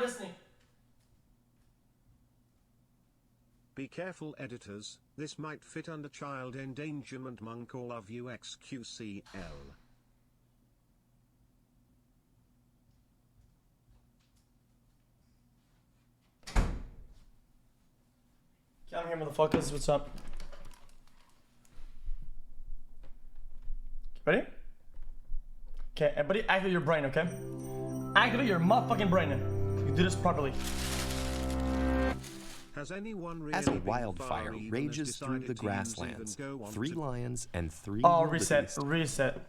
listening. Be careful, editors. This might fit under child endangerment. Monk, all of you xQcL. I'm here, motherfuckers. What's up? Ready? Okay, everybody activate your brain, okay? Activate your motherfucking brain. You do this properly. Has anyone really As a wildfire rages through the grasslands, 3 lions and 3 wildebeest. Reset.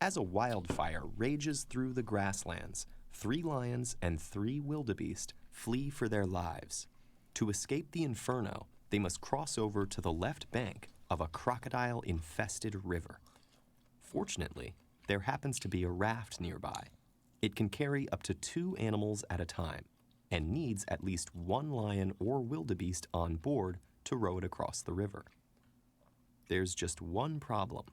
As a wildfire rages through the grasslands, 3 lions and 3 wildebeest flee for their lives. To escape the inferno, they must cross over to the left bank of a crocodile-infested river. Fortunately, there happens to be a raft nearby. It can carry up to 2 animals at a time and needs at least 1 lion or wildebeest on board to row it across the river. There's just one problem.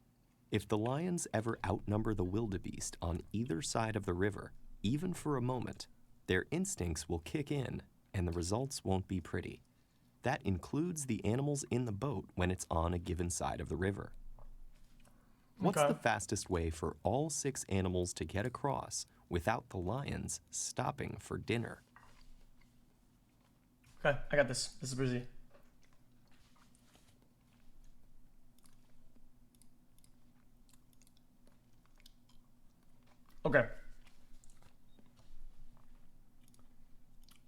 If the lions ever outnumber the wildebeest on either side of the river, even for a moment, their instincts will kick in and the results won't be pretty. That includes the animals in the boat when it's on a given side of the river. What's the fastest way for all 6 animals to get across without the lions stopping for dinner? Okay, I got this. This is easy. Okay.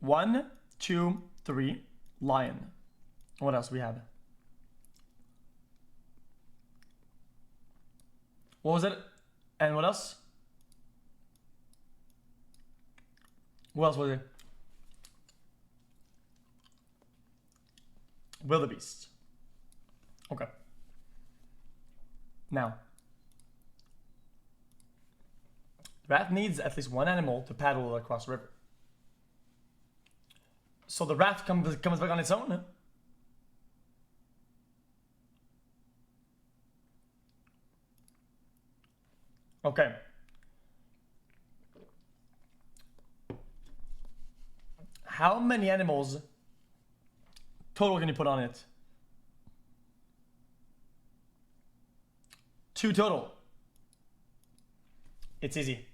1, 2, 3, lion. What else we have? What was it? And what else? What else was it? Wildebeest. Okay. Now, the raft needs at least 1 animal to paddle across the river. So the raft comes back on its own. Okay. How many animals total can you put on it? 2 total. It's easy.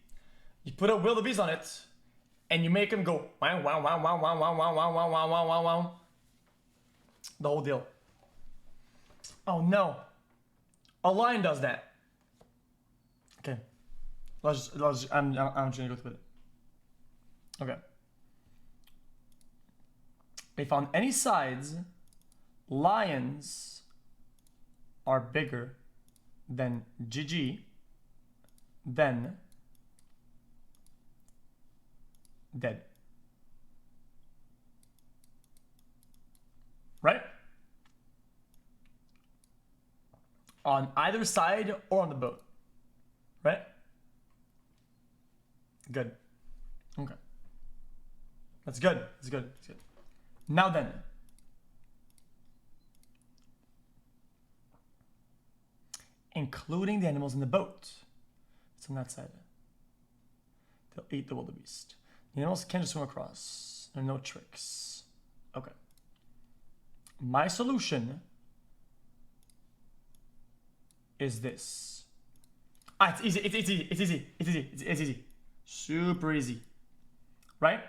You put a wildebeest on it, and you make him go wow wow wow wow wow wow wow wow wow wow wow wow wow. The whole deal. Oh no. A lion does that. Okay. I'm just gonna go through it. Okay. If on any sides, lions are bigger than GG, then dead. Right? On either side or on the boat. Right? Good. Okay. That's good. That's good. That's good. Now then. Including the animals in the boat. It's on that side. They'll eat the wildebeest. The animals can't just swim across. There are no tricks. Okay. My solution is this. Ah, it's easy. It's easy. It's easy. It's easy. It's easy. Super easy. Right?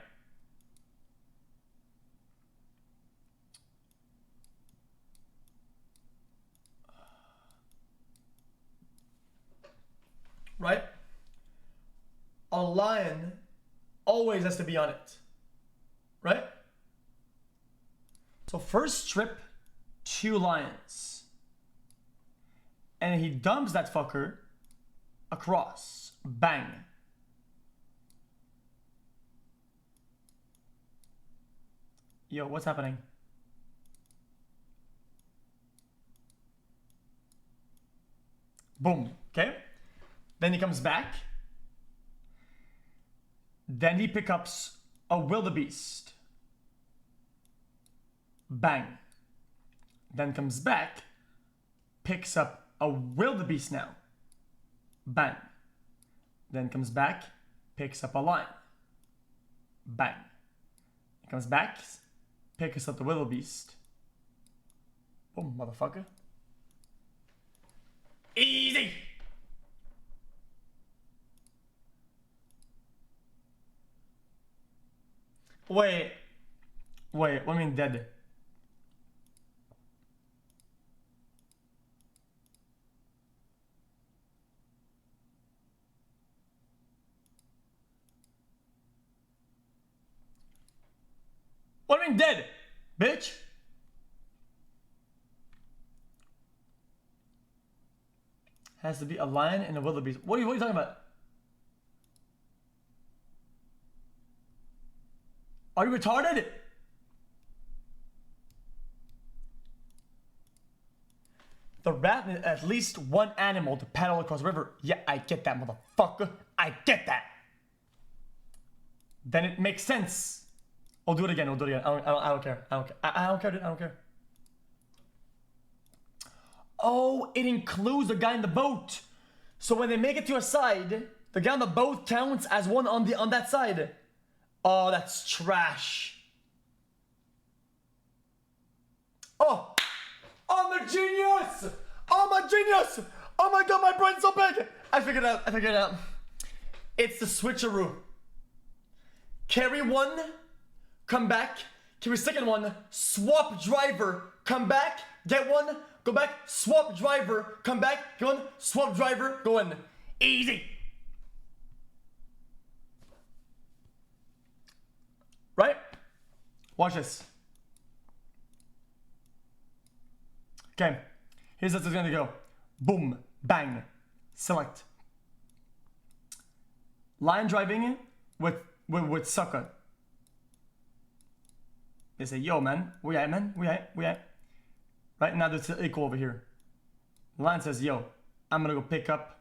Right? A lion always has to be on it. Right? So first strip 2 lions. And he dumps that fucker across. Bang. Yo, what's happening? Boom. Okay? Then he comes back. Then he picks up a wildebeest. Bang. Then comes back, picks up a wildebeest now. Bang. Then comes back, picks up a lion. Bang. Comes back, picks up the wildebeest. Boom, motherfucker. Easy! Wait, what do you mean dead? What do you mean dead, bitch? Has to be a lion and a wildebeest. What are you talking about? Are you retarded? The rat needs at least one animal to paddle across the river. Yeah, I get that, motherfucker. I get that. Then it makes sense. I'll do it again. I don't care. I don't care, dude. I don't care. Oh, it includes the guy in the boat. So when they make it to a side, the guy on the boat counts as one on that side. Oh, that's trash. Oh, I'm a genius. I'm a genius. Oh my god, my brain's so big. I figured it out. It's the switcheroo. Carry one, come back. Carry second one, swap driver, come back, get one, go back, swap driver, come back, go on, swap driver, go in. Easy. Right? Watch this. Okay. Here's how it's gonna go. Boom. Bang. Select. Line driving with sucker. They say, yo, man. Where you at, man? Where you at? Right now, there's an equal over here. Line says, yo, I'm gonna go pick up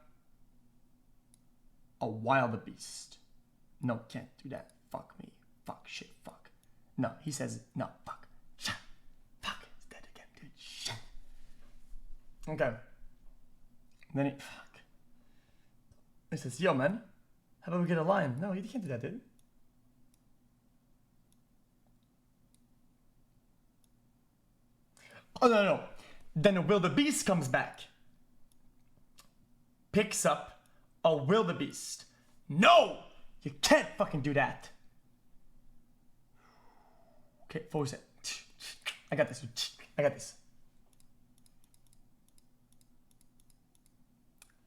a wildebeest. No, can't do that. Fuck me. Fuck, shit, fuck. No, he says, no, fuck. Shit. Fuck, it's dead again, dude. Shit. Okay. Then fuck. He says, yo, man, how about we get a lion? No, you can't do that, dude. Oh, no. Then a wildebeest comes back. Picks up a wildebeest. No! You can't fucking do that. Okay, focus it. I got this.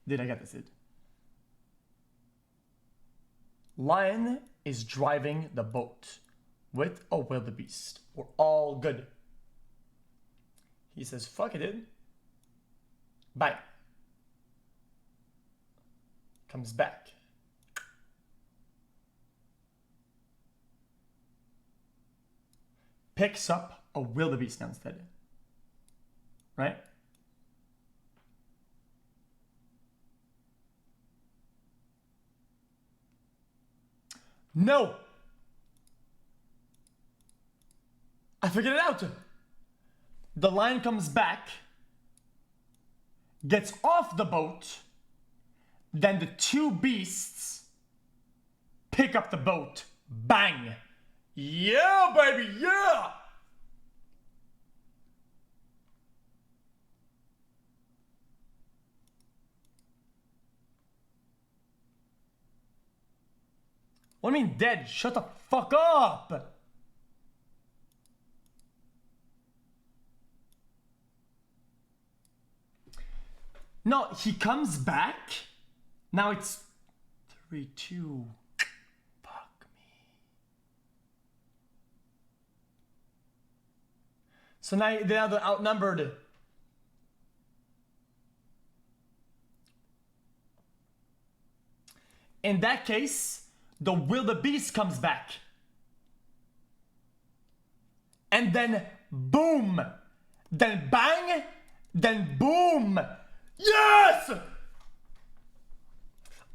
Dude, I got this, dude. Lion is driving the boat with a wildebeest. We're all good. He says, fuck it, dude. Bye. Comes back. Picks up a wildebeest now instead. Right? No! I figured it out! The lion comes back, gets off the boat, then the two beasts pick up the boat. Bang! Yeah, baby, yeah! What do you mean dead? Shut the fuck up! No, he comes back. Now it's 3-2. Fuck me. So now they're outnumbered. In that case, the wildebeest comes back. And then boom. Then bang. Then boom. Yes!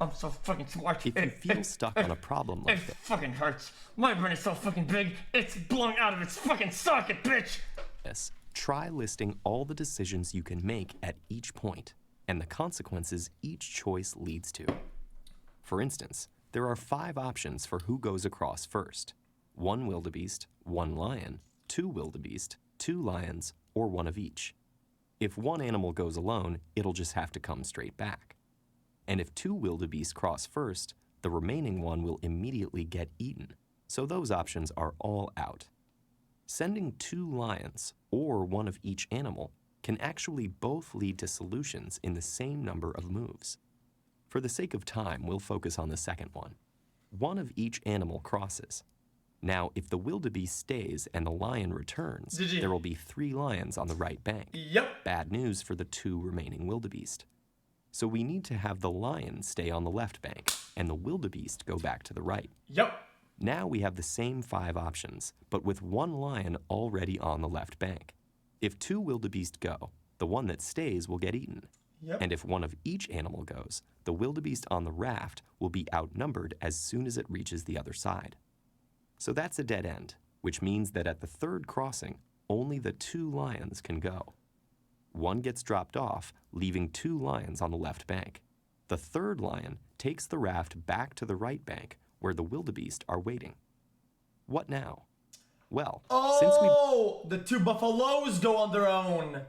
I'm so fucking smart. If you feel stuck on a problem like it that, fucking hurts. My brain is so fucking big, it's blowing out of its fucking socket, bitch! try listing all the decisions you can make at each point. and the consequences each choice leads to. For instance, there are 5 options for who goes across first: 1 wildebeest, 1 lion, 2 wildebeest, 2 lions, or 1 of each. If one animal goes alone, it'll just have to come straight back. And if 2 wildebeest cross first, the remaining one will immediately get eaten, so those options are all out. Sending 2 lions, or 1 of each animal, can actually both lead to solutions in the same number of moves. For the sake of time, we'll focus on the second one. 1 of each animal crosses. Now, if the wildebeest stays and the lion returns, there will be 3 lions on the right bank. Yep. Bad news for the 2 remaining wildebeest. So we need to have the lion stay on the left bank and the wildebeest go back to the right. Yep. Now we have the same 5 options, but with 1 lion already on the left bank. If 2 wildebeest go, the one that stays will get eaten. Yep. And if 1 of each animal goes, the wildebeest on the raft will be outnumbered as soon as it reaches the other side. So that's a dead end, which means that at the 3rd crossing, only the 2 lions can go. 1 gets dropped off, leaving 2 lions on the left bank. The 3rd lion takes the raft back to the right bank, where the wildebeest are waiting. What now? Well, since we... the 2 buffaloes go on their own.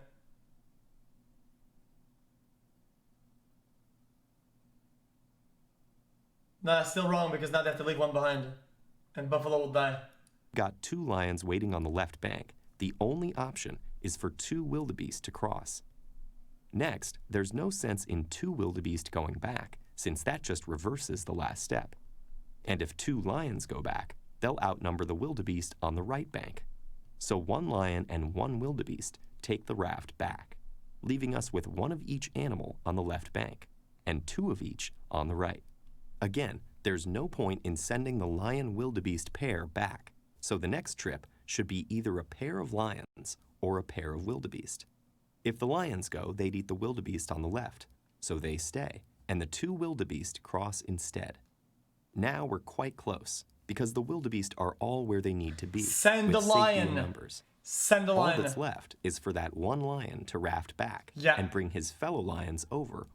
Nah, still wrong, because now they have to leave 1 behind. And buffalo will die. Got 2 lions waiting on the left bank. The only option is for 2 wildebeest to cross. Next, there's no sense in 2 wildebeest going back, since that just reverses the last step. And if 2 lions go back, they'll outnumber the wildebeest on the right bank. So 1 lion and 1 wildebeest take the raft back, leaving us with 1 of each animal on the left bank, and 2 of each on the right. Again, there's no point in sending the lion-wildebeest pair back, so the next trip should be either a pair of lions or a pair of wildebeest. If the lions go, they'd eat the wildebeest on the left, so they stay, and the 2 wildebeest cross instead. Now we're quite close, because the wildebeest are all where they need to be. Send with the safety lion. in numbers. Send the lion. All that's left is for that 1 lion to raft back and bring his fellow lions over.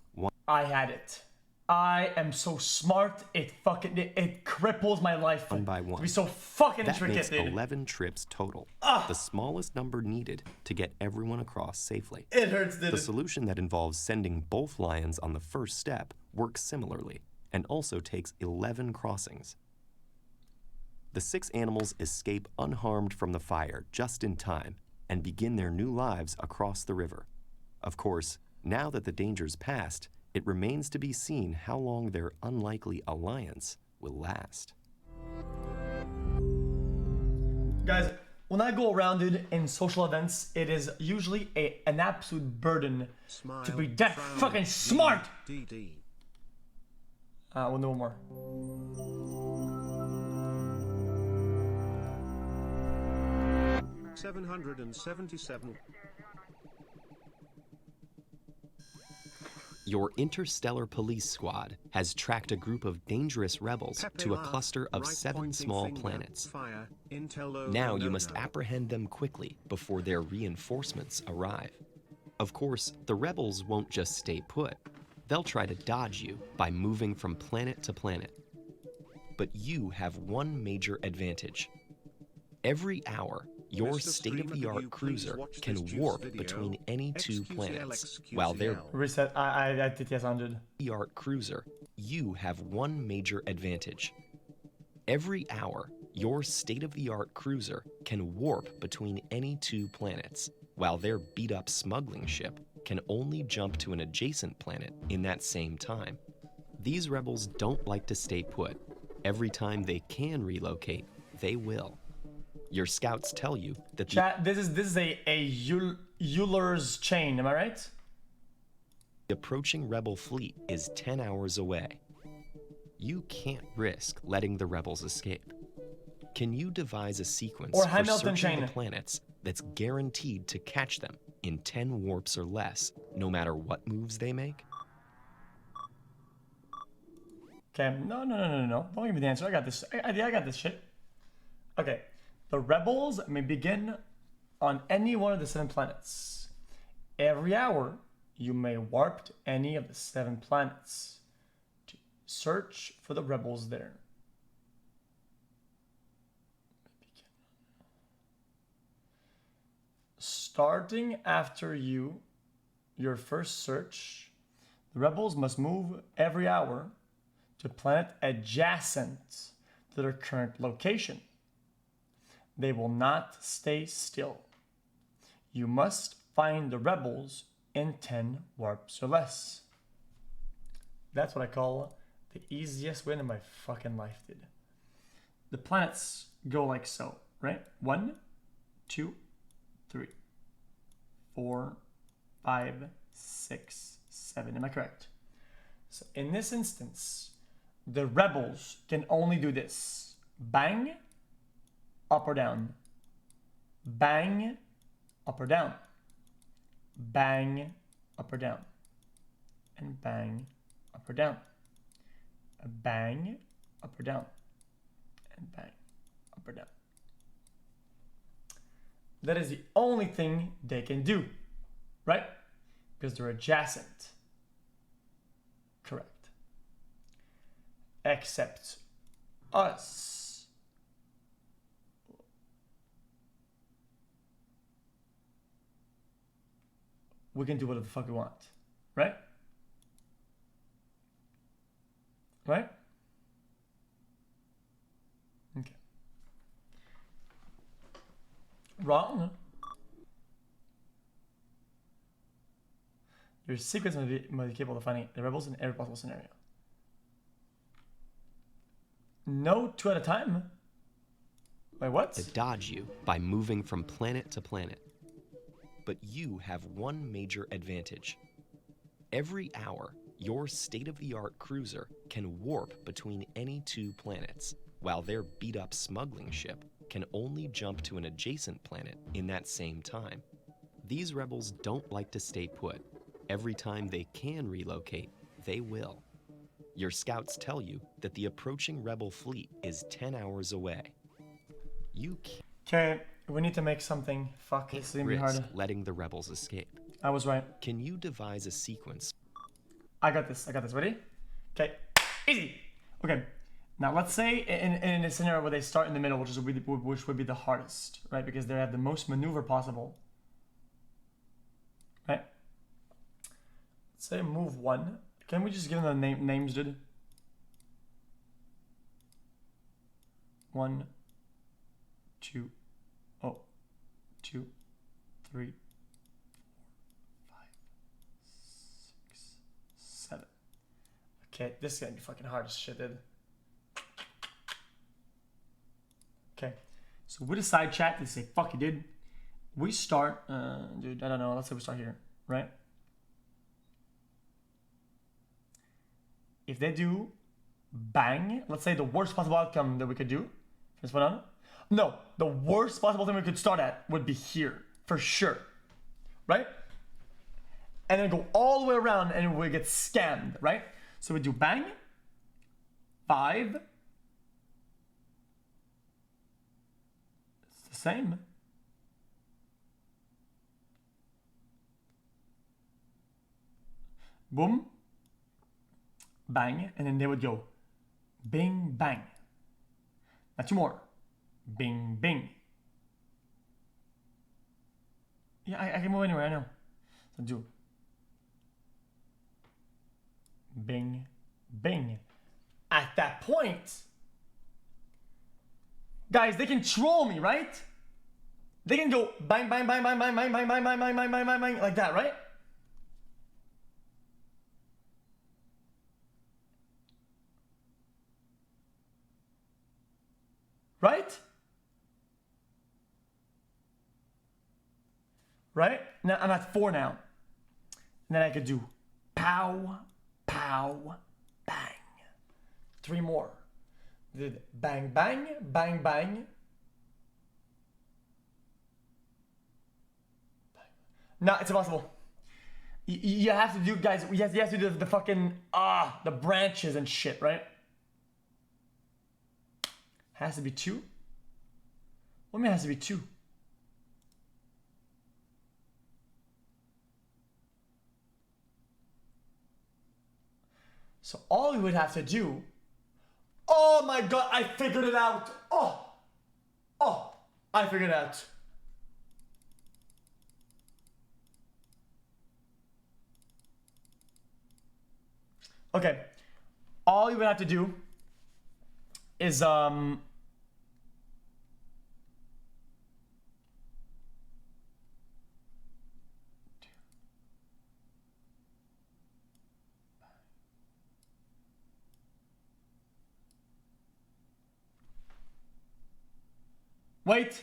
I had it. I am so smart, it cripples my life. 1 by 1. To be so fucking that intricate, makes dude. 11 trips total. The smallest number needed to get everyone across safely. It hurts, dude. The solution that involves sending both lions on the first step works similarly, and also takes 11 crossings. The 6 animals escape unharmed from the fire just in time, and begin their new lives across the river. Of course, now that the danger's passed, it remains to be seen how long their unlikely alliance will last. Guys, when I go around, dude, in social events, it is usually an absolute burden to be that fucking smart. We'll do one more. $777. Your interstellar police squad has tracked a group of dangerous rebels to a cluster of 7 small planets. Now you must apprehend them quickly before their reinforcements arrive. Of course, the rebels won't just stay put. They'll try to dodge you by moving from planet to planet. But you have one major advantage. Every hour, your state-of-the-art cruiser can warp between any 2 planets, while their Reset. I did yes, 100. state-of-the-art cruiser, you have one major advantage. Every hour, your state-of-the-art cruiser can warp between any 2 planets, while their beat-up smuggling ship can only jump to an adjacent planet in that same time. These rebels don't like to stay put. Every time they can relocate, they will. Your scouts tell you that the Chat, this is a Euler's chain, am I right? approaching rebel fleet is 10 hours away. You can't risk letting the rebels escape. Can you devise a sequence Or for Hamilton searching chain. the planets that's guaranteed to catch them in 10 warps or less, no matter what moves they make? Okay, no. Don't give me the answer. I got this. I got this shit. Okay. The rebels may begin on any one of the 7 planets. Every hour, you may warp to any of the 7 planets to search for the rebels there. Starting after your first search, the rebels must move every hour to a planet adjacent to their current location. They will not stay still. You must find the rebels in 10 warps or less. That's what I call the easiest win in my fucking life, dude. The planets go like so, right? 1, 2, 3, 4, 5, 6, 7. Am I correct? So in this instance, the rebels can only do this. Bang, up or down. Bang, up or down. Bang, up or down. And bang, up or down. Bang, up or down. And bang, up or down. That is the only thing they can do, right? Because they're adjacent. Correct. Except us. We can do whatever the fuck we want, right? Right? Okay. Wrong. Your secrets must be capable of finding the rebels in every possible scenario. No 2 at a time? Wait, what? To dodge you by moving from planet to planet. But you have one major advantage. Every hour, your state-of-the-art cruiser can warp between any 2 planets, while their beat-up smuggling ship can only jump to an adjacent planet in that same time. These rebels don't like to stay put. Every time they can relocate, they will. Your scouts tell you that the approaching rebel fleet is 10 hours away. You can't Okay, we need to make something. Fuck, it's gonna be risk hard. letting the rebels escape. I was right. Can you devise a sequence? I got this. Ready? Okay, easy. Okay, now let's say in a scenario where they start in the middle, which would be the hardest, right? Because they have the most maneuver possible, right? Let's say move 1. Can we just give them the names, dude? 1, 2, 2, 3, 4, 5, 6, 7. Okay, this is gonna be fucking hard as shit, dude. Okay, so with a side chat, they say, fuck you, dude. We start, dude, I don't know, let's say we start here, right? If they do bang, let's say the worst possible outcome that we could do, this one on? No, the worst possible thing we could start at would be here, for sure, right? And then go all the way around and we get scammed, right? So we do bang, 5, it's the same. Boom, bang, and then they would go bing, bang. Now 2 more. Bing, bing. Yeah, I can move anywhere, I know. So do bing, bing. At that point, guys, they can troll me, right? They can go bang, bang, bang, bang, bang, bang, bang, bang, bang, bang, bang, bang, bang, bang, like that, right? Right? Right? Now I'm at 4 now. And then I could do pow, pow, bang. 3 more. Did bang, bang, bang, bang. No, it's impossible. You have to do, guys, you have to do the fucking, the branches and shit, right? Has to be 2? What do you mean it has to be 2? So all we would have to do... Oh my god, I figured it out! Oh, I figured it out. Okay, all we would have to do is wait.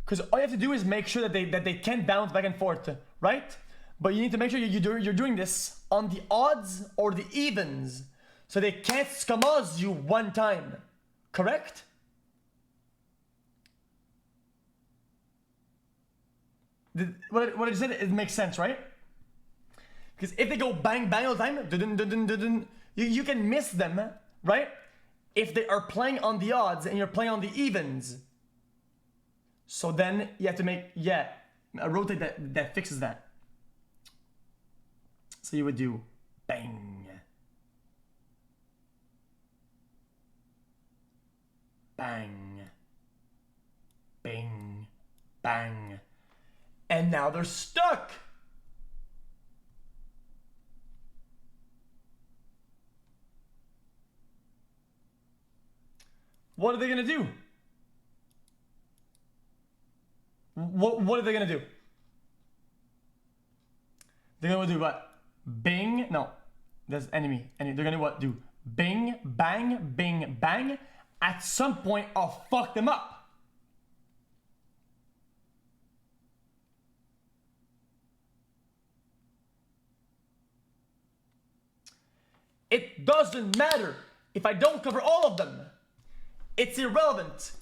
Because all you have to do is make sure that they can't bounce back and forth, right? But you need to make sure you're doing this on the odds or the evens, so they can't scamuz you one time, correct? What I said, it makes sense, right? Because if they go bang bang all the time, you can miss them, right? If they are playing on the odds and you're playing on the evens. So then you have to make, a rotate that fixes that. So you would do bang, bang, bing, bang. And now they're stuck. What are they gonna do? What are they gonna do? They're gonna do what? Bing, no, that's enemy. And they're gonna what? Do bing, bang, bang. At some point, I'll fuck them up. It doesn't matter if I don't cover all of them. It's irrelevant.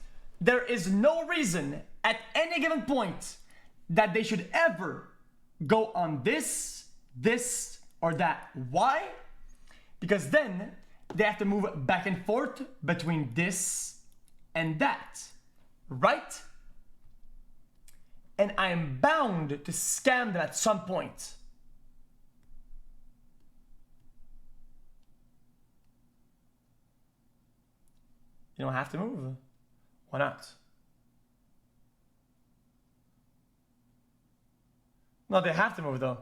There is no reason at any given point that they should ever go on this, or that. Why? Because then they have to move back and forth between this and that, right? And I am bound to scam them at some point. You don't have to move. Why not? No, they have to move though.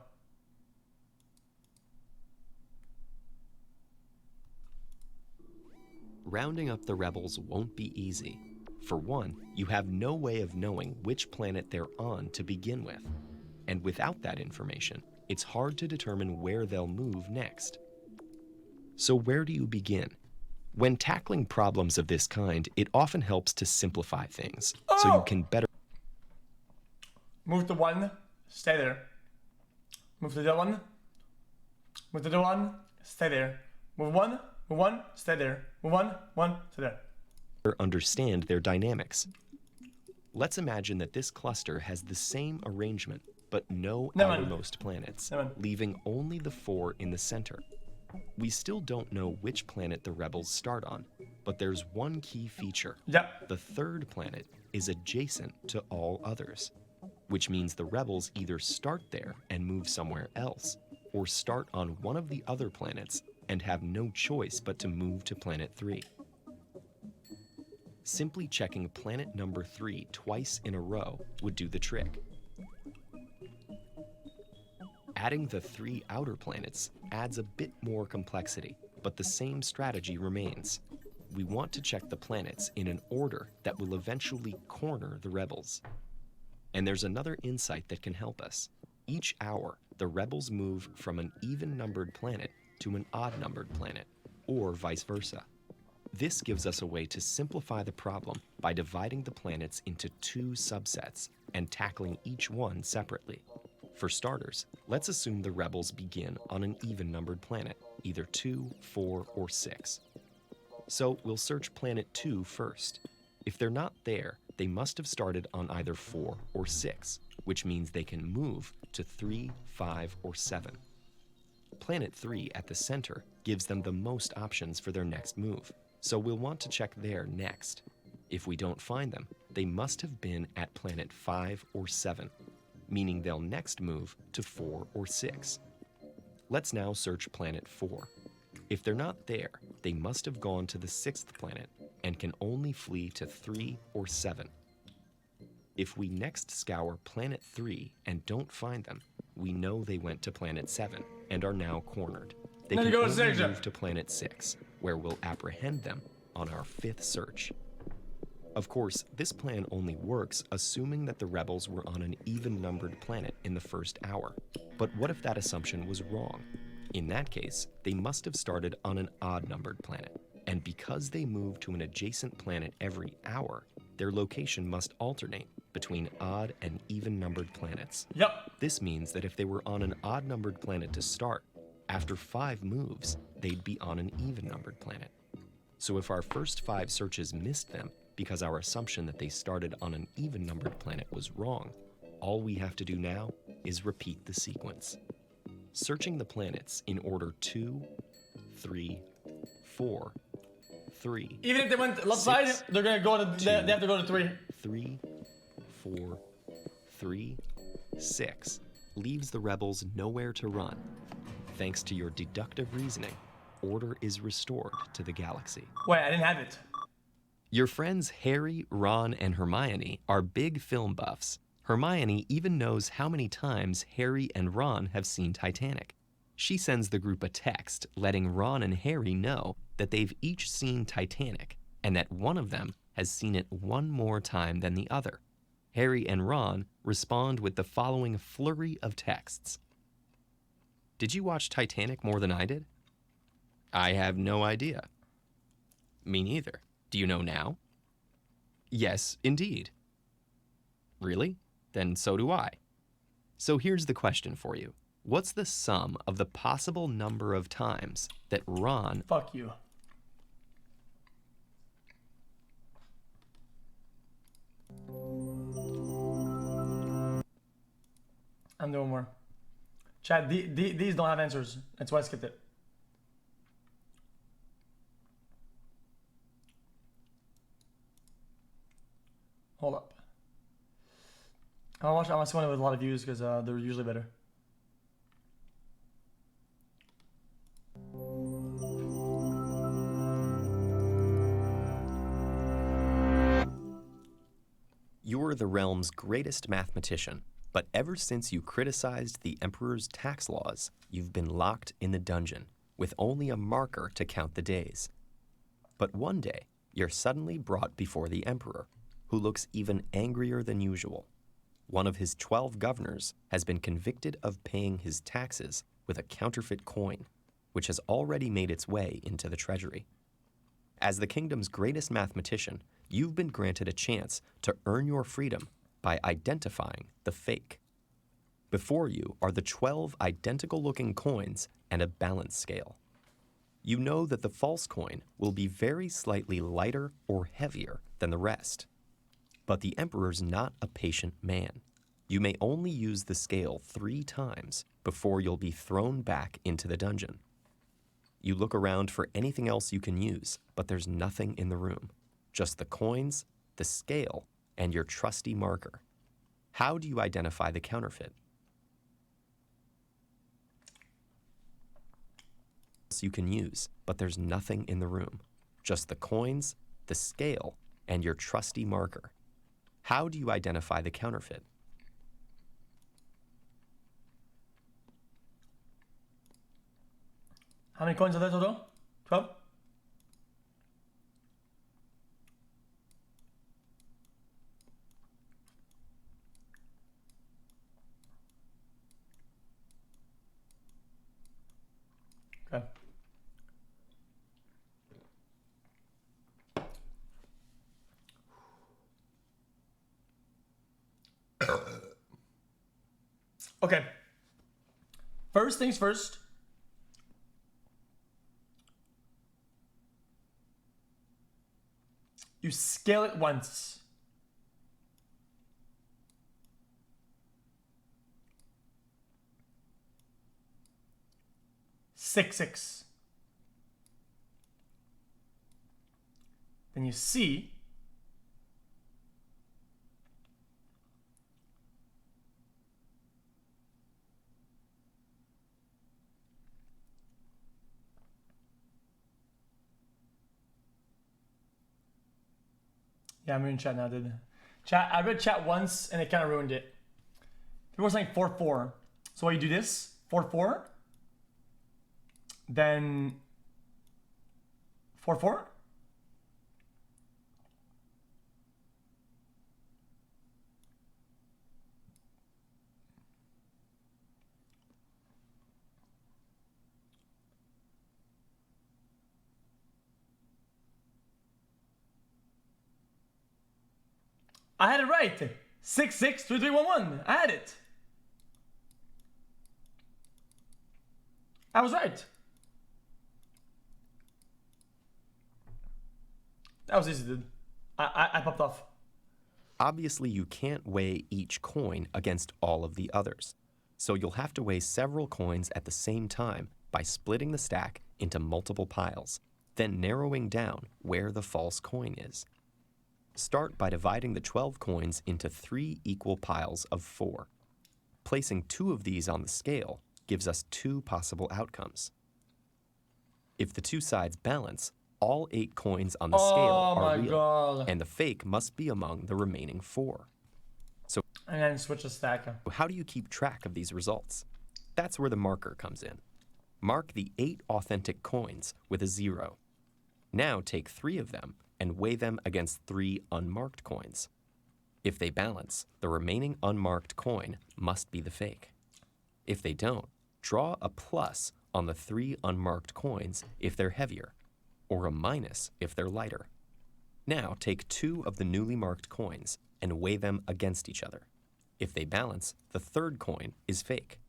Rounding up the rebels won't be easy. For one, you have no way of knowing which planet they're on to begin with. And without that information, it's hard to determine where they'll move next. So where do you begin? When tackling problems of this kind, it often helps to simplify things, so you can better move to one, stay there. Move to the one, move to the one, stay there. Move one, stay there. Move one, stay there. Understand their dynamics. Let's imagine that this cluster has the same arrangement, but no outermost planets, leaving only the 4 in the center. We still don't know which planet the rebels start on, but there's one key feature. The 3rd planet is adjacent to all others, which means the rebels either start there and move somewhere else, or start on one of the other planets and have no choice but to move to planet 3. Simply checking planet number 3 twice in a row would do the trick. Adding the 3 outer planets adds a bit more complexity, but the same strategy remains. We want to check the planets in an order that will eventually corner the rebels. And there's another insight that can help us. Each hour, the rebels move from an even-numbered planet to an odd-numbered planet, or vice versa. This gives us a way to simplify the problem by dividing the planets into 2 subsets and tackling each one separately. For starters, let's assume the rebels begin on an even-numbered planet, either 2, 4, or 6. So we'll search planet 2 first. If they're not there, they must have started on either 4 or 6, which means they can move to 3, 5, or 7. Planet 3 at the center gives them the most options for their next move, so we'll want to check there next. If we don't find them, they must have been at planet 5 or 7, meaning they'll next move to 4 or 6. Let's now search planet 4. If they're not there, they must have gone to the 6th planet and can only flee to 3 or 7. If we next scour planet 3 and don't find them, we know they went to planet 7 and are now cornered. They Then can you go to only 6. move to planet 6, where we'll apprehend them on our 5th search. Of course, this plan only works assuming that the rebels were on an even-numbered planet in the first hour. But what if that assumption was wrong? In that case, they must have started on an odd-numbered planet. And because they move to an adjacent planet every hour, their location must alternate between odd and even-numbered planets. Yep. This means that if they were on an odd-numbered planet to start, after 5 moves, they'd be on an even-numbered planet. So if our first 5 searches missed them because our assumption that they started on an even-numbered planet was wrong, all we have to do now is repeat the sequence. Searching the planets in order 2, 3, 4, 3. Even if they went left side, they're gonna go to. They have to go to 3. 3, 4, 3, 6 leaves the rebels nowhere to run. Thanks to your deductive reasoning, order is restored to the galaxy. Wait, I didn't have it. Your friends Harry, Ron, and Hermione are big film buffs. Hermione even knows how many times Harry and Ron have seen Titanic. She sends the group a text letting Ron and Harry know that they've each seen Titanic and that one of them has seen it one more time than the other. Harry and Ron respond with the following flurry of texts. Did you watch Titanic more than I did? I have no idea. Me neither. Do you know now? Yes, indeed. Really? Then so do I. So here's the question for you. What's the sum of the possible number of times that Ron... Fuck you. I'm doing more. Chat, these don't have answers. That's why I skipped it. Hold up. I want to see one with a lot of views because they're usually better. You're the realm's greatest mathematician, but ever since you criticized the Emperor's tax laws, you've been locked in the dungeon, with only a marker to count the days. But one day, you're suddenly brought before the Emperor, who looks even angrier than usual. One of his 12 governors has been convicted of paying his taxes with a counterfeit coin, which has already made its way into the treasury. As the kingdom's greatest mathematician, you've been granted a chance to earn your freedom by identifying the fake. Before you are the 12 identical-looking coins and a balance scale. You know that the false coin will be very slightly lighter or heavier than the rest. But the Emperor's not a patient man. You may only use the scale 3 times before you'll be thrown back into the dungeon. You look around for anything else you can use, but there's nothing in the room. Just the coins, the scale, and your trusty marker. How do you identify the counterfeit? You can use, but there's nothing in the room. Just the coins, the scale, and your trusty marker. How do you identify the counterfeit? How many coins are there total? 12? Okay. Okay. First things first. You scale it once. Six. Then you see Yeah, I'm in chat now, dude. Chat, I read chat once and it kind of ruined it. People were saying 4-4. So while you do this, 4-4, then 4-4. I had it right. 6-6-3-3-1-1. I had it. I was right. That was easy, dude. I popped off. Obviously, you can't weigh each coin against all of the others. So you'll have to weigh several coins at the same time by splitting the stack into multiple piles, then narrowing down where the false coin is. Start by dividing the 12 coins into 3 equal piles of 4. Placing 2 of these on the scale gives us 2 possible outcomes. If the 2 sides balance, all 8 coins on the scale are real, and the fake must be among the remaining 4. So, and then switch the stack. How do you keep track of these results? That's where the marker comes in. Mark the 8 authentic coins with a 0. Now take 3 of them and weigh them against 3 unmarked coins. If they balance, the remaining unmarked coin must be the fake. If they don't, draw a plus on the 3 unmarked coins if they're heavier, or a minus if they're lighter. Now take 2 of the newly marked coins and weigh them against each other. If they balance, the third coin is fake.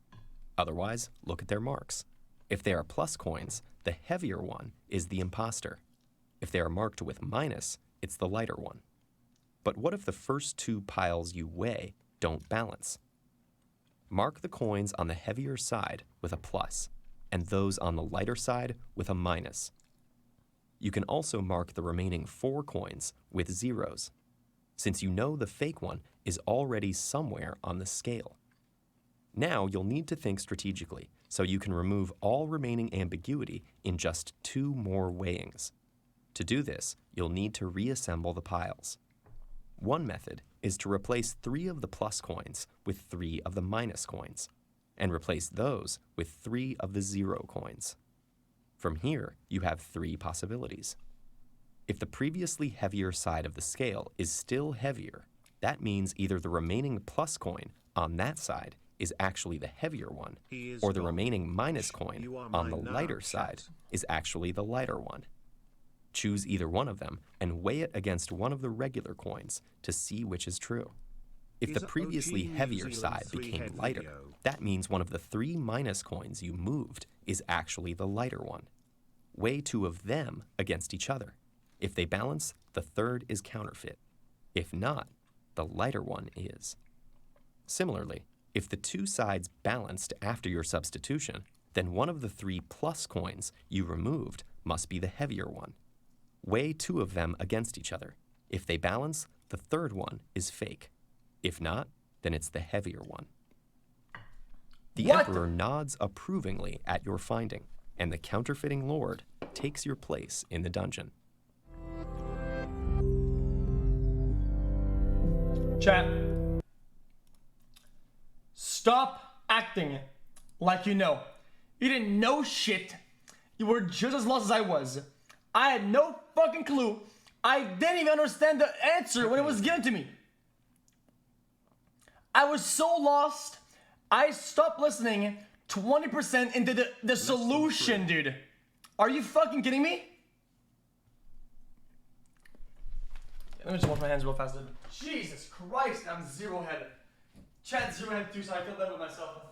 Otherwise, look at their marks. If they are plus coins, the heavier one is the imposter. If they are marked with minus, it's the lighter one. But what if the first 2 piles you weigh don't balance? Mark the coins on the heavier side with a plus, and those on the lighter side with a minus. You can also mark the remaining 4 coins with zeros, since you know the fake one is already somewhere on the scale. Now you'll need to think strategically, so you can remove all remaining ambiguity in just 2 more weighings. To do this, you'll need to reassemble the piles. One method is to replace 3 of the plus coins with 3 of the minus coins, and replace those with 3 of the 0 coins. From here, you have 3 possibilities. If the previously heavier side of the scale is still heavier, that means either the remaining plus coin on that side is actually the heavier one, or the remaining minus coin on the lighter side is actually the lighter one. Choose either one of them and weigh it against one of the regular coins to see which is true. If the previously heavier side became lighter, that means one of the 3 minus coins you moved is actually the lighter one. Weigh 2 of them against each other. If they balance, the third is counterfeit. If not, the lighter one is. Similarly, if the 2 sides balanced after your substitution, then one of the 3 plus coins you removed must be the heavier one. Weigh 2 of them against each other. If they balance, the third one is fake. If not, then it's the heavier one. The Emperor nods approvingly at your finding, and the counterfeiting lord takes your place in the dungeon. Chat. Stop acting like you know. You didn't know shit. You were just as lost as I was. I had no fucking clue. I didn't even understand the answer when it was given to me. I was so lost, I stopped listening 20% into the solution, dude. Are you fucking kidding me? Let me just wash my hands real fast, dude. Jesus Christ, I'm 0 head. Chat 0 head too, so I feel better with myself.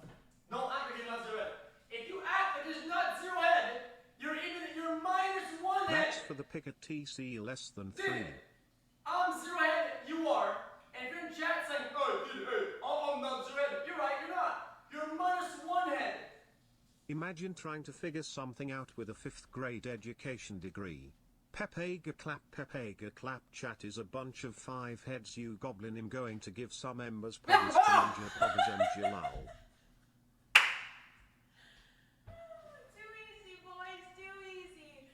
Don't act like you're not 0 head. If you act like you're not 0 head, you're -1 head. That's for the pick at TC less than 3. Dude, I'm 0 head, you are. And if you're in chat saying, oh, dude, hey, I'm not 0 head, you're right, you're not. You're -1 head. Imagine trying to figure something out with a 5th grade education degree. Pepe ga clap chat is a bunch of 5 heads you goblin. I'm going to give some embers puggies to ninja poggers lol. Too easy, boys, too easy.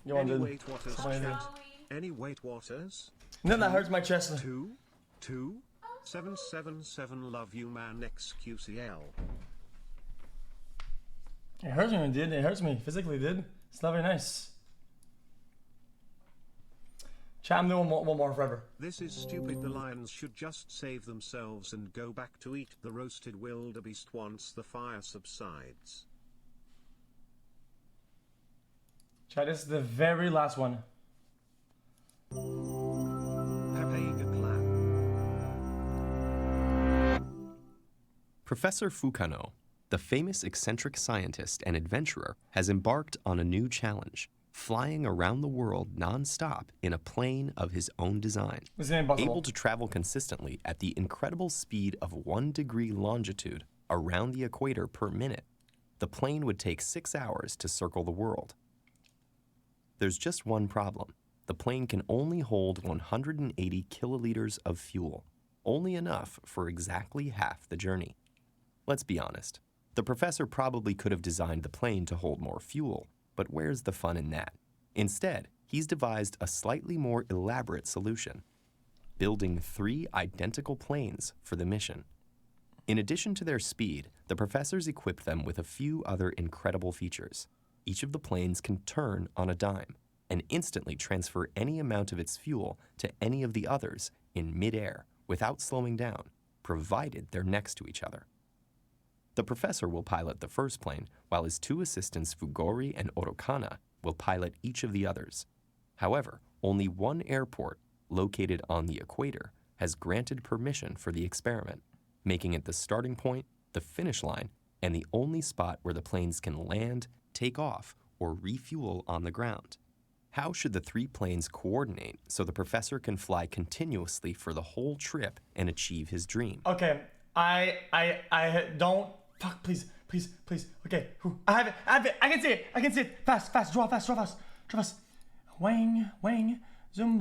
You want Anyway, what is chat? Shall we? Any weight waters? No, that hurts my chest. 777 love you man xqcl. It hurts me, dude. It hurts me physically, dude. It's not very nice. Chat, I'm doing one more forever. This is stupid. The lions should just save themselves and go back to eat the roasted wildebeest once the fire subsides. Chat, this is the very last one. Professor Fukano, the famous eccentric scientist and adventurer, has embarked on a new challenge, flying around the world non-stop in a plane of his own design. This is impossible. Able to travel consistently at the incredible speed of 1 degree longitude around the equator per minute, the plane would take 6 hours to circle the world. There's just one problem. The plane can only hold 180 kiloliters of fuel, only enough for exactly half the journey. Let's be honest. The professor probably could have designed the plane to hold more fuel, but where's the fun in that? Instead, he's devised a slightly more elaborate solution, building 3 identical planes for the mission. In addition to their speed, the professors equipped them with a few other incredible features. Each of the planes can turn on a dime and instantly transfer any amount of its fuel to any of the others in midair without slowing down, provided they're next to each other. The professor will pilot the first plane, while his 2 assistants Fugori and Orokana will pilot each of the others. However, only one airport, located on the equator, has granted permission for the experiment, making it the starting point, the finish line, and the only spot where the planes can land, take off, or refuel on the ground. How should the 3 planes coordinate so the professor can fly continuously for the whole trip and achieve his dream? Okay, I don't. Fuck, please. Okay, I have it. I can see it. Fast. Draw fast. Wang. Zoom.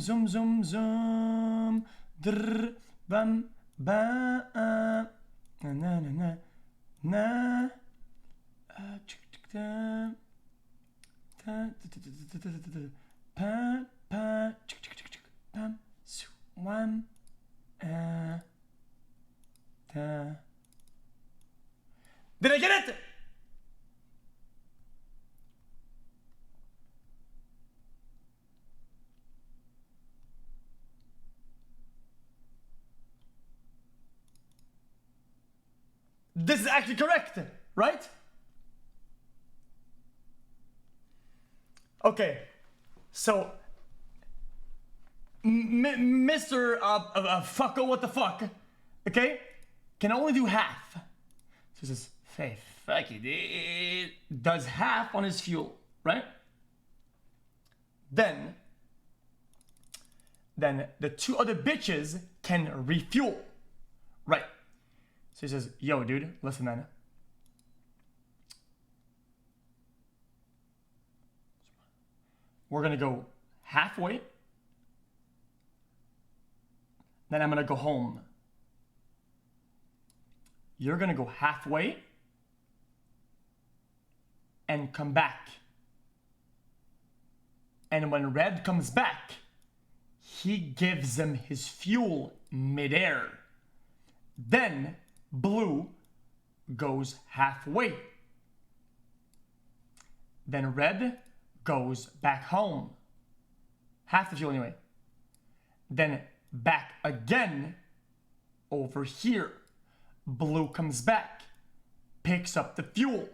Drr, bam, ba, na. Did I get it? This is actually correct, right? Okay, so Mr. Fucko, what the fuck? Okay, can only do half. So this is fuck it. Does half on his fuel, right? Then the 2 other bitches can refuel, right? So he says, yo, dude, listen, man. We're gonna go halfway. Then I'm gonna go home. You're gonna go halfway and come back. And when Red comes back, he gives him his fuel midair. Then Blue goes halfway. Then Red goes back home. Half the fuel anyway. Then back again over here. Blue comes back, picks up the fuel.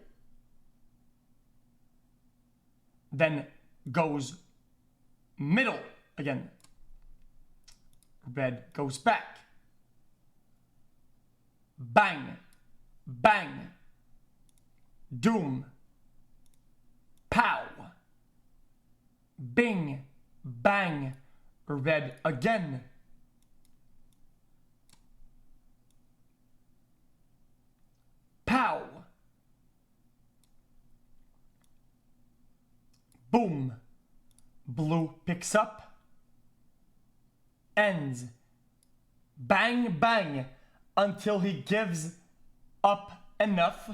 Then goes middle again. Red goes back. Bang, bang, doom, pow, bing, bang, Red again. Pow. Boom. Blue picks up. Ends. Bang, bang. Until he gives up enough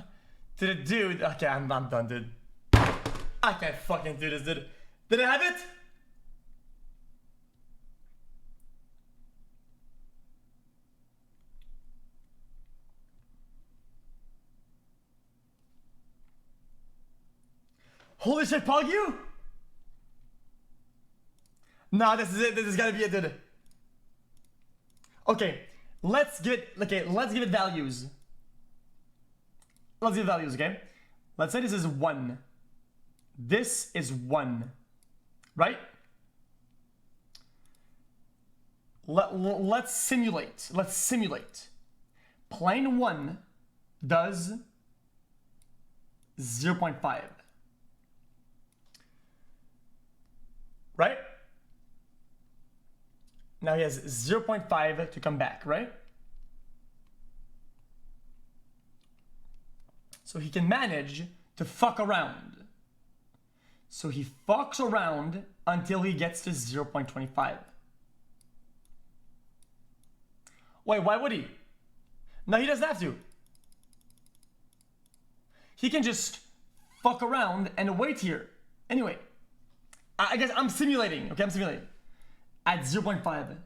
to the dude. Okay, I'm done, dude. I can't fucking do this, dude. Did I have it? Holy shit, Pog you? Nah, this is it. This is gotta be it, dude. Okay, let's give it values. Let's give it values, okay? Let's say this is 1. This is 1. Right? Let's simulate. Let's simulate. Plane 1 does 0.5. Right? Now he has 0.5 to come back, right? So he can manage to fuck around. So he fucks around until he gets to 0.25. Wait, why would he? No, he doesn't have to. He can just fuck around and wait here. Anyway, I guess I'm simulating, okay? I'm simulating. At 0.5.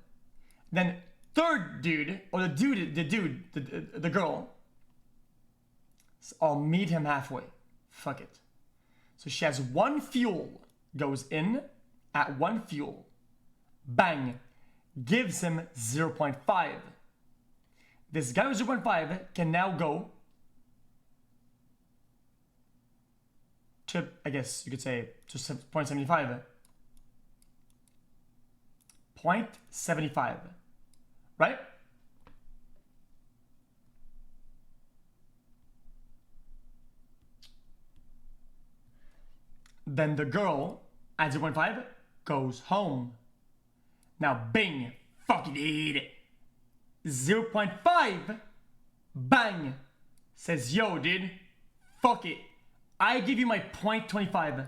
Then third dude, or the girl, I'll meet him halfway. Fuck it. So she has 1 fuel, goes in at 1 fuel. Bang. Gives him 0.5. This guy with 0.5 can now go to, I guess you could say, to 0.75. 0.75. Right? Then the girl at 0.5 goes home. Now, bing, fucking eat it. 0.5, bang, says, yo, dude, fuck it. I give you my 0.25.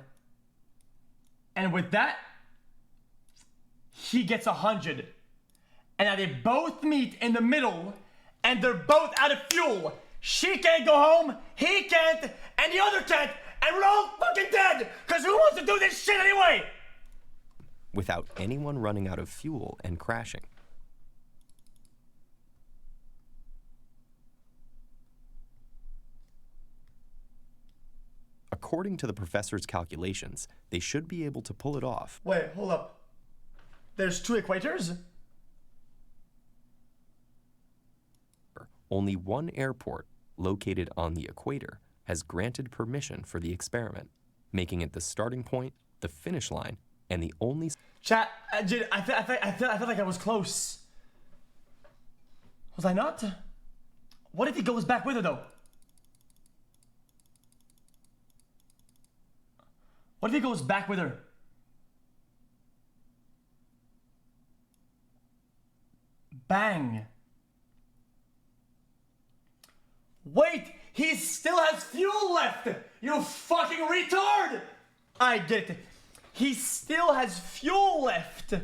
And with that, he gets 100. And now they both meet in the middle, and they're both out of fuel. She can't go home, he can't, and the other can't, and we're all fucking dead! Because who wants to do this shit anyway? Without anyone running out of fuel and crashing. According to the professor's calculations, they should be able to pull it off. Wait, hold up. There's 2 equators? Only one airport, located on the equator, has granted permission for the experiment, making it the starting point, the finish line, and the only... Chat, dude, I feel like I was close. Was I not? What if he goes back with her, though? What if he goes back with her? Bang. Wait, he still has fuel left! You fucking retard! I get it. He still has fuel left.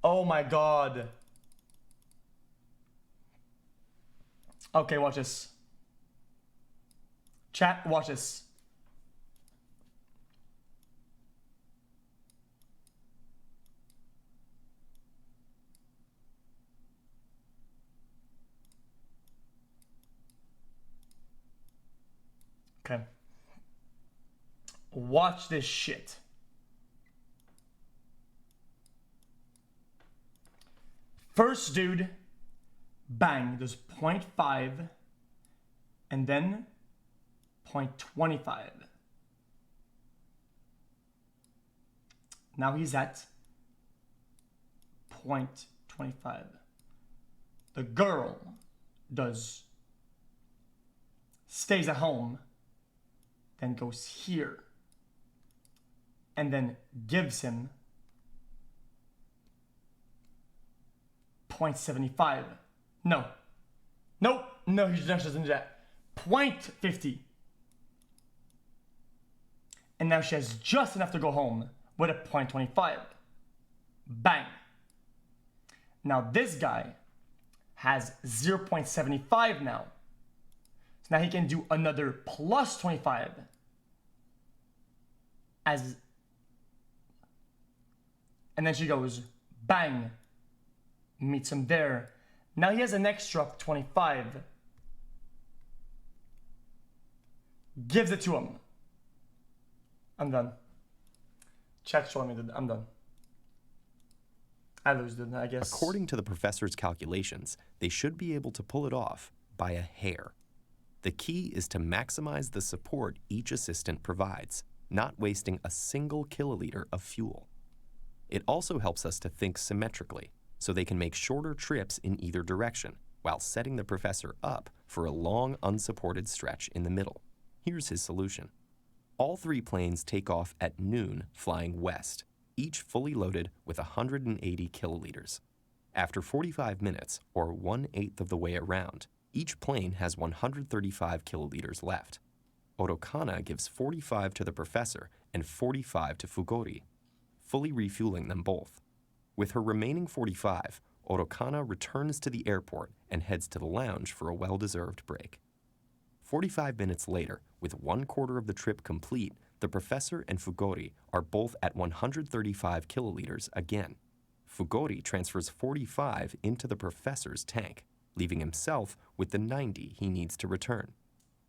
Oh my god. Okay, watch this. Chat, watch this. Okay. Watch this shit. First dude, bang, there's 0.5 and then 0.25. Now he's at 0.25. The girl stays at home, then goes here, and then gives him 0.75. No, he doesn't do that. 0.50. And now she has just enough to go home with a 0.25. Bang. Now this guy has 0.75 now. So now he can do another plus 25 and then she goes bang Meets him there. Now he has an extra of 25. Gives it to him. I'm done. Chat's showing me that I'm done. I lose, dude, I guess. According to the professor's calculations, they should be able to pull it off by a hair. The key is to maximize the support each assistant provides, not wasting a single kiloliter of fuel. It also helps us to think symmetrically, so they can make shorter trips in either direction, while setting the professor up for a long unsupported stretch in the middle. Here's his solution. All 3 planes take off at noon flying west, each fully loaded with 180 kiloliters. After 45 minutes, or 1/8 of the way around, each plane has 135 kiloliters left. Otokana gives 45 to the professor and 45 to Fugori, fully refueling them both. With her remaining 45, Otokana returns to the airport and heads to the lounge for a well-deserved break. 45 minutes later, with 1/4 of the trip complete, the professor and Fugori are both at 135 kiloliters again. Fugori transfers 45 into the professor's tank, leaving himself with the 90 he needs to return.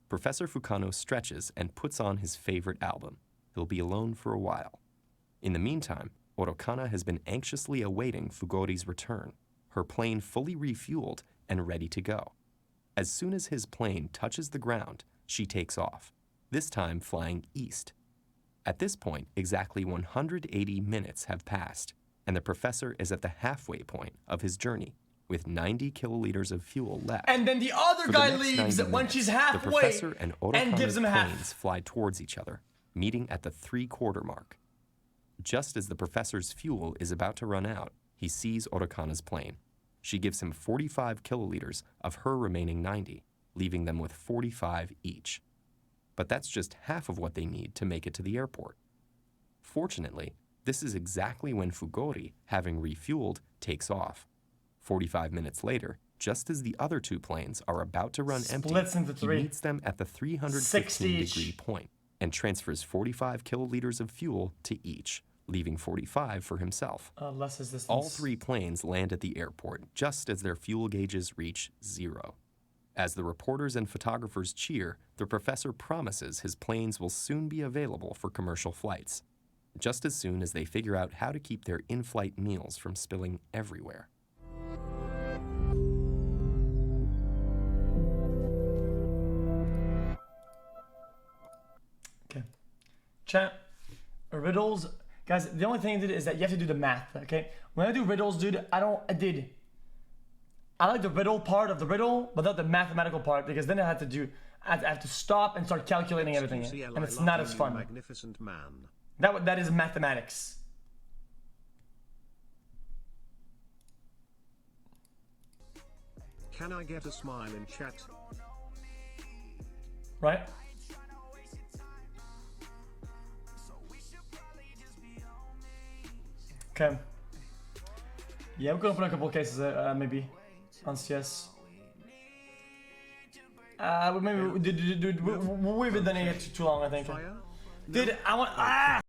Professor Fukano stretches and puts on his favorite album. He'll be alone for a while. In the meantime, Otokana has been anxiously awaiting Fugori's return, her plane fully refueled and ready to go. As soon as his plane touches the ground, she takes off, this time flying east. At this point, exactly 180 minutes have passed, and the professor is at the halfway point of his journey, with 90 kiloliters of fuel left. And then the other For guy the next leaves 90 when minutes, she's the halfway professor and Otokana's gives him planes half. fly towards each other, meeting at the 3/4 mark. Just as the professor's fuel is about to run out, he sees Otokana's plane. She gives him 45 kiloliters of her remaining 90, leaving them with 45 each. But that's just half of what they need to make it to the airport. Fortunately, this is exactly when Fugori, having refueled, takes off. 45 minutes later, just as the other 2 planes are about to run empty, Splits into he 3. meets them at the 60 315-degree each. point and transfers 45 kiloliters of fuel to each, leaving 45 for himself. Less is distance. All 3 planes land at the airport just as their fuel gauges reach 0. As the reporters and photographers cheer, the professor promises his planes will soon be available for commercial flights, just as soon as they figure out how to keep their in-flight meals from spilling everywhere. Okay. Chat. Riddles. Guys, the only thing, dude, is that you have to do the math, okay? When I do riddles, dude, I like the riddle part of the riddle, but not the mathematical part, because then I have to stop and start calculating everything, xQcOW, and it's I not love as you, fun. Magnificent man. That is mathematics. Can I get a smile in chat? Right? Okay. Yeah, we can open a couple of cases, maybe, on CS. Maybe we've been doing it too long, I think. Fire? Dude, I want.